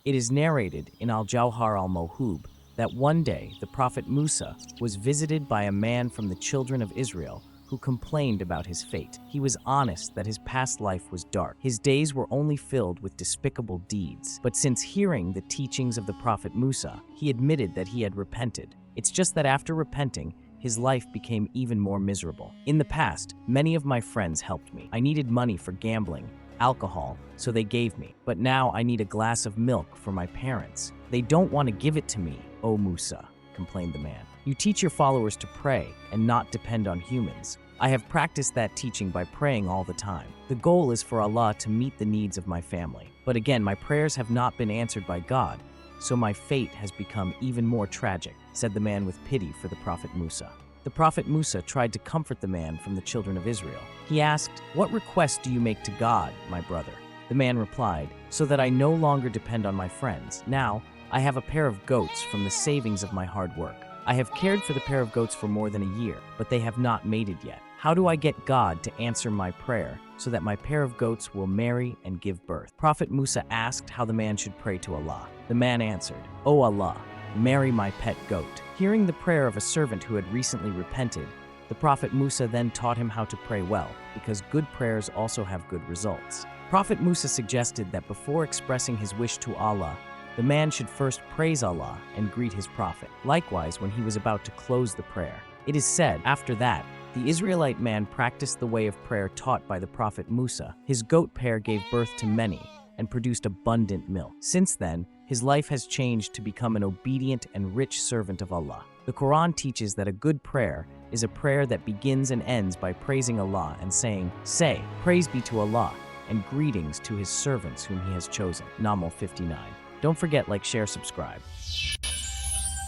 It is narrated in Al-Jawhar al-Mawhub that one day the prophet Musa was visited by a man from the children of Israel who complained about his fate. He was honest that his past life was dark. His days were only filled with despicable deeds. But since hearing the teachings of the prophet Musa, he admitted that he had repented. It's just that after repenting, his life became even more miserable. In the past, many of my friends helped me. I needed money for gambling, alcohol, so they gave me. But now I need a glass of milk for my parents. They don't want to give it to me, O Musa, complained the man. You teach your followers to pray and not depend on humans. I have practiced that teaching by praying all the time. The goal is for Allah to meet the needs of my family. But again, my prayers have not been answered by God, so my fate has become even more tragic, said the man with pity for the Prophet Musa. The Prophet Musa tried to comfort the man from the children of Israel. He asked, "What request do you make to God, my brother?" The man replied, "So that I no longer depend on my friends. Now, I have a pair of goats from the savings of my hard work. I have cared for the pair of goats for more than a year, but they have not mated yet. How do I get God to answer my prayer so that my pair of goats will marry and give birth?" Prophet Musa asked how the man should pray to Allah. The man answered, "O Allah, marry my pet goat." Hearing the prayer of a servant who had recently repented, the Prophet Musa then taught him how to pray well, because good prayers also have good results. Prophet Musa suggested that before expressing his wish to Allah, the man should first praise Allah and greet his prophet. Likewise, when he was about to close the prayer. It is said, after that, the Israelite man practiced the way of prayer taught by the Prophet Musa. His goat pair gave birth to many and produced abundant milk. Since then, his life has changed to become an obedient and rich servant of Allah. The Quran teaches that a good prayer is a prayer that begins and ends by praising Allah and saying, "Say, praise be to Allah, and greetings to his servants whom he has chosen." Namal 59. Don't forget, like, share, subscribe.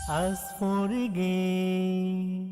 Ask for a gain.